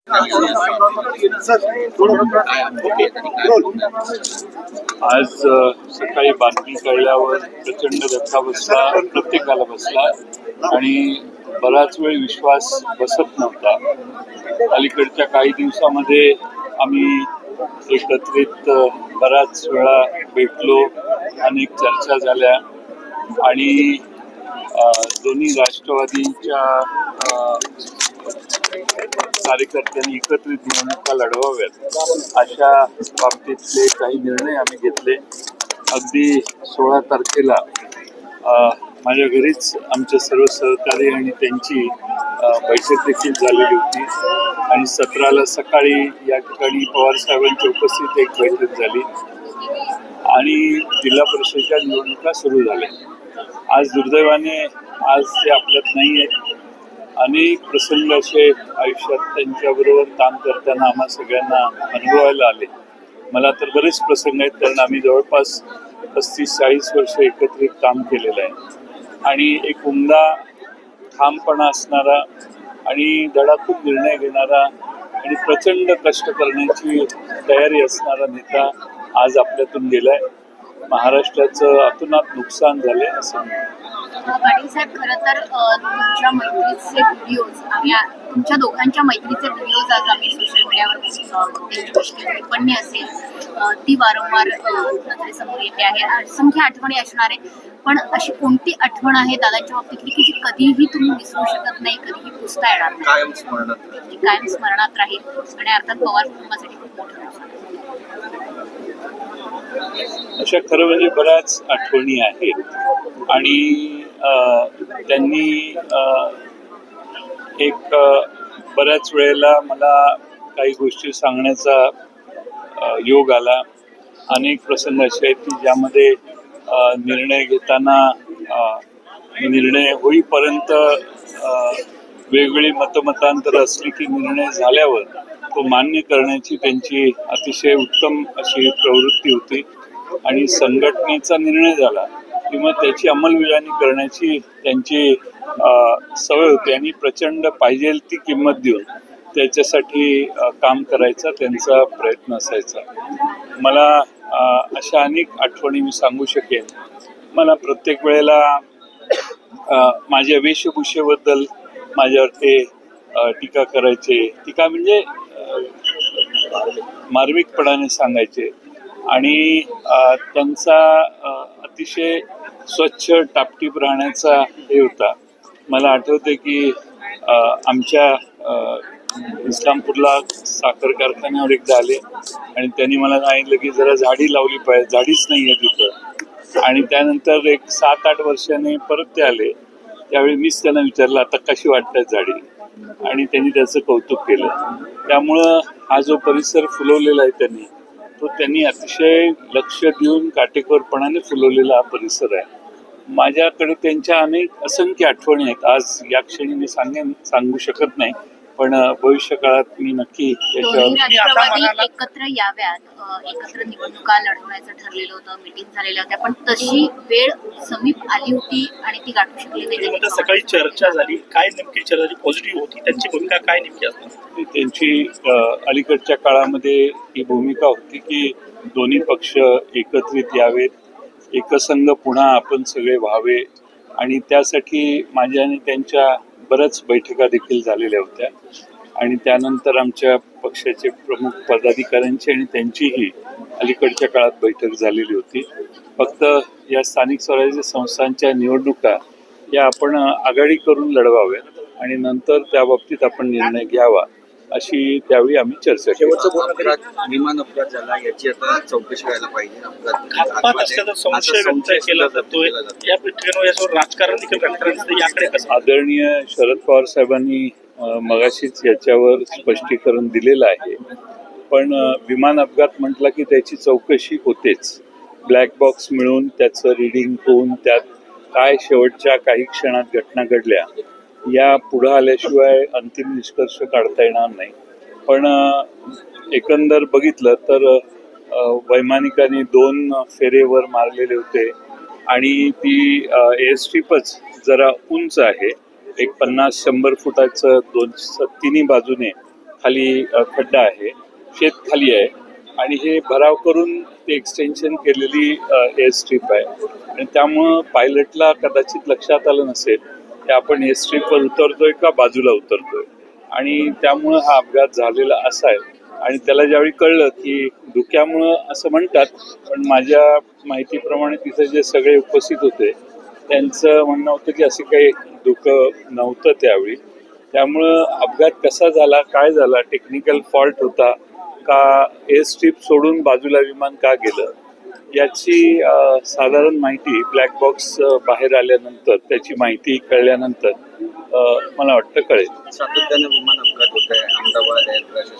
आज सकाळी बातमी कळल्यावर प्रचंड धक्का बसला, प्रत्येकाला बसला आणि बराच वेळ विश्वास बसत नव्हता. अलीकडच्या काही दिवसामध्ये आम्ही एकत्रित बराच वेळा भेटलो, अनेक चर्चा झाल्या आणि दोन्ही राष्ट्रवादीच्या कार्यकर्त्यांनी एकत्रित निवडणुका लढवाव्यात अशा बाबतीतले काही निर्णय आम्ही घेतले. अगदी 16 तारखेला माझ्या घरीच आमचे सर्व सहकारी आणि त्यांची बैठक देखील झालेली होती आणि 17ला सकाळी या ठिकाणी पवार साहेबांच्या उपस्थितीत एक बैठक झाली आणि जिल्हा परिषदेच्या निवडणुका सुरू झाल्या. आज दुर्दैवाने आज ते आपल्यात नाही आहेत. अनेक प्रसंग असे आयुष्यात त्यांच्याबरोबर काम करताना आम्हा सगळ्यांना अनुभवायला आले. मला तर बरेच प्रसंग आहेत, कारण आम्ही जवळपास 35-40 वर्ष एकत्रित काम केलेलं आहे आणि एक उमदा ठामपणा असणारा आणि धडाधून निर्णय घेणारा आणि प्रचंड कष्ट करण्याची तयारी असणारा नेता आज आपल्यातून गेलाय. महाराष्ट्राचं अतोनात नुकसान झालंय असं पाटील साहेब, खरं तर तुमच्या मैत्रीचे व्हिडिओज तुमच्या दोघांच्या मैत्रीचे व्हिडिओज आज आम्ही सोशल मीडियावर त्यांची टिप्पणी असेल ती वारंवार नजरेसमोर येते आहे. असंख्य आठवणी असणार आहे, पण अशी कोणती आठवण आहे दादांच्या बाबतीतली की जी कधीही तुम्ही विसरू शकत नाही, कधीही पुसता येणार नाही, कायम स्मरणात राहील आणि अर्थात पवार कुटुंबासाठी खूप मोठं नुकसान. अशा खरं म्हणजे बऱ्याच आठवणी आहेत आणि त्यांनी एक बऱ्याच वेळेला मला काही गोष्टी सांगण्याचा योग आला. अनेक प्रसंग असे आहेत की ज्यामध्ये निर्णय घेताना निर्णय होईपर्यंत वेगवेगळी मतमतांतर असली की निर्णय झाल्यावर तो मान्य करण्याची त्यांची अतिशय उत्तम अशी प्रवृत्ती होती आणि संघटनेचा निर्णय झाला किंवा त्याची अंमलबजावणी करण्याची त्यांची सवय होती आणि प्रचंड पाहिजे ती किंमत देऊन त्याच्यासाठी काम करायचा त्यांचा प्रयत्न असायचा. मला अशा अनेक आठवणी मी सांगू शकेन. मला प्रत्येक वेळेला माझ्या वेशभूषेबद्दल माझ्यावर ते टीका करायचे, टीका म्हणजे मार्मिकपणाने सांगायचे आणि त्यांचा अतिशय स्वच्छ टापटीप राहण्याचा हे होता. मला आठवते की आमच्या इस्लामपूरला साखर कारखान्यावर एकदा आले आणि त्यांनी मला सांगितलं की जरा झाडी लावली पाहिजे, झाडीच नाही आहे तिथं. आणि त्यानंतर एक 7-8 वर्षांनी परत ते आले, त्यावेळी मीच त्यांना विचारलं आता कशी वाटतात झाडी, आणि त्यांनी त्याचं कौतुक केलं. त्यामुळं हा जो परिसर फुलवलेला आहे त्यांनी अतिशय लक्ष देऊन काटेकोरपणाने फुलवलेला हा परिसर आहे. माझ्याकडे त्यांच्या असंख्य आठवणी आहेत. आज या क्षणी मी सांगू शकत नाही, पण भविष्य काळात मी नक्की याच्यावर एकत्र याव्यात, एकत्र निवडणुका लढवण्याचं ठरलेलं होतं, मीटिंग झालेल्या होत्या, पण तशी वेळ समीप आली होती आणि ती गाठू शकली नाही. सकाळी चर्चा झाली, काय नेमकी चर्चा पॉझिटिव्ह होती, त्यांची भूमिका काय नेमकी असणार? त्यांची अलीकडच्या काळामध्ये ही भूमिका होती की दोन्ही पक्ष एकत्रित यावेत, एकसंघ पुन्हा आपण सगळे व्हावे आणि त्यासाठी माझ्या आणि त्यांच्या बऱ्याच बैठका देखील झालेल्या होत्या आणि त्यानंतर आमच्या पक्षाचे प्रमुख पदाधिकाऱ्यांची आणि त्यांचीही अलीकडच्या काळात बैठक झालेली होती. फक्त या स्थानिक स्वराज्य संस्थांच्या निवडणुका या आपण आघाडी करून लढवाव्यात आणि नंतर त्या बाबतीत आपण निर्णय घ्यावा अशी त्यावेळी आम्ही चर्चा केली. विमान अपघात झाला याची आता चौकशी व्हायला पाहिजे. संशय व्यक्त केला जातोय या बैठकीवर, याच्यावर राजकारण देखील याकडे कसं? आदरणीय शरद पवार साहेबांनी मगाशीच याच्यावर स्पष्टीकरण दिलेलं आहे, पण विमान अपघात म्हटला की त्याची चौकशी होतेच. ब्लॅक बॉक्स मिळून त्याचं रिडिंग होऊन त्यात काय शेवटच्या काही क्षणात घटना घडल्या या पुढं आल्याशिवाय अंतिम निष्कर्ष काढता येणार नाही. पण एकंदर बघितलं तर वैमानिकांनी 2 फेरेवर मारलेले होते आणि ती एअरस्ट्रीपच जरा उंच आहे, एक 50-100 फुटाचं तिन्ही बाजूने खाली खड्डा आहे, शेत खाली आहे आणि हे भराव करून ते एक्सटेन्शन केलेली एअर स्ट्रीप आहे आणि त्यामुळं पायलटला कदाचित लक्षात आलं नसेल की आपण एअर स्ट्रीपवर उतरतोय का बाजूला उतरतोय आणि त्यामुळं हा अपघात झालेला असा आहे. आणि त्याला ज्यावेळी कळलं की धुक्यामुळं असं म्हणतात, पण माझ्या माहितीप्रमाणे तिथे जे सगळे उपस्थित होते त्यांचं म्हणणं होतं की असं काही धुकं नव्हतं त्यावेळी. त्यामुळं अपघात कसा झाला, काय झाला, टेक्निकल फॉल्ट होता का एअर स्ट्रीप सोडून बाजूला विमान का गेलं याची साधारण माहिती ब्लॅक बॉक्स बाहेर आल्यानंतर, त्याची माहिती कळल्यानंतर मला वाटतं कळेल. सातत्यानं विमान अपघात होत आहे, अहमदाबाद एअरक्राफ्ट,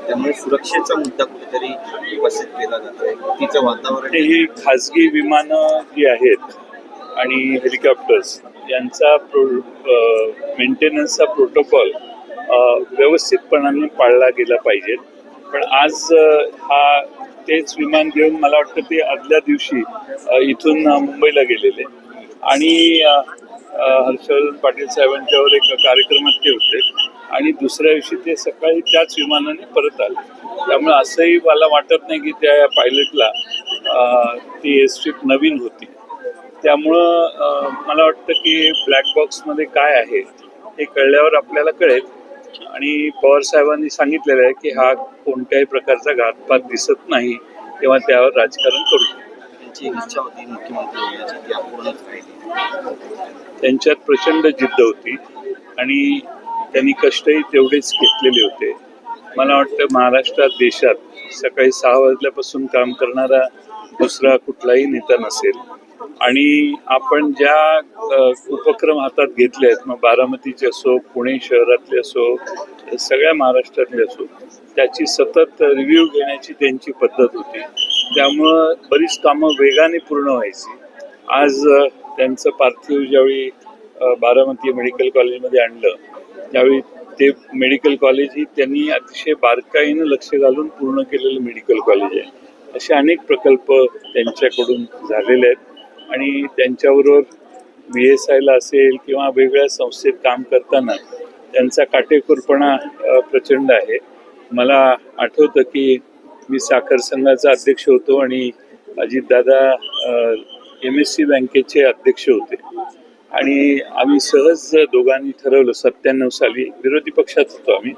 त्यामुळे सुरक्षेचा मुद्दा कुठेतरी उपस्थित केला जातोय. तिचं वातावरण ही खाजगी विमानं जी आहेत आणि हेलिकॉप्टर्स यांचा मेंटेनन्सचा प्रोटोकॉल व्यवस्थितपणाने पाळला गेला पाहिजे. पण आज तेच विमान घेऊन मला वाटतं ते आदल्या दिवशी इथून मुंबईला गेलेले आणि हर्षवर्धन पाटील साहेबांच्यावर एक कार्यक्रमात ते होते आणि दुसऱ्या दिवशी ते सकाळी त्याच विमानाने परत आले. त्यामुळे असंही मला वाटत नाही की त्या पायलटला ती एअर स्ट्रीप नवीन होती. त्यामुळं मला वाटतं की ब्लॅक बॉक्समध्ये काय आहे हे कळल्यावर आपल्याला कळेल आणि पवार साहेबांनी सांगितलेलं आहे की हा कोणत्याही प्रकारचा घातपात दिसत नाही किंवा त्यावर राजकारण करू नये. त्यांची इच्छा होती मुख्यमंत्री होण्याची, ती अपूर्णच राहिली. त्यांच्यात प्रचंड जिद्द होती आणि त्यांनी कष्टही तेवढेच घेतलेले होते. मला वाटतं महाराष्ट्रात, देशात सकाळी 6 वाजल्यापासून काम करणारा दुसरा कुठलाही नेता नसेल आणि आपण ज्या उपक्रम हातात घेतले आहेत, मग बारामतीचे असो, पुणे शहरातले असो, सगळ्या महाराष्ट्रातले असो, त्याची सतत रिव्ह्यू घेण्याची त्यांची पद्धत होती. त्यामुळं बरीच कामं वेगाने पूर्ण व्हायची. आज त्यांचं पार्थिव ज्यावेळी बारामती मेडिकल कॉलेजमध्ये आणलं त्यावेळी ते मेडिकल कॉलेज ही त्यांनी अतिशय बारकाईनं लक्ष घालून पूर्ण केलेलं मेडिकल कॉलेज आहे. असे अनेक प्रकल्प त्यांच्याकडून झालेले आहेत आणि त्यांच्याबरोबर VSIला असेल किंवा वेगवेगळ्या संस्थेत काम करताना त्यांचा काटेकोरपणा प्रचंड आहे. मला आठवतं की मी साखर संघाचा अध्यक्ष होतो आणि अजितदादा MSC बँकेचे अध्यक्ष होते आणि आम्ही सहज दोघांनी ठरवलं 97 साली, विरोधी पक्षात होतो आम्ही,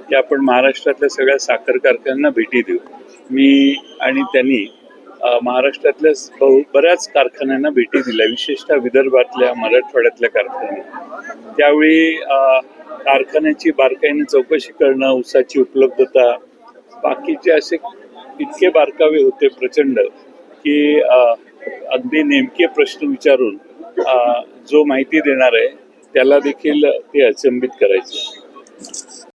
की आपण महाराष्ट्रातल्या सगळ्या साखर कारखान्यांना भेटी देऊ. मी आणि त्यांनी महाराष्ट्रातल्या बऱ्याच कारखान्यांना भेटी दिल्या, विशेषतः विदर्भातल्या, मराठवाड्यातल्या कारखान्यांना. त्यावेळी कारखान्याची बारकाईने चौकशी करणं, ऊसाची उपलब्धता, बाकीचे असे इतके बारकावे होते प्रचंड की अगदी नेमके प्रश्न विचारून जो माहिती देणार आहे त्याला देखील ते अचंबित करायचे.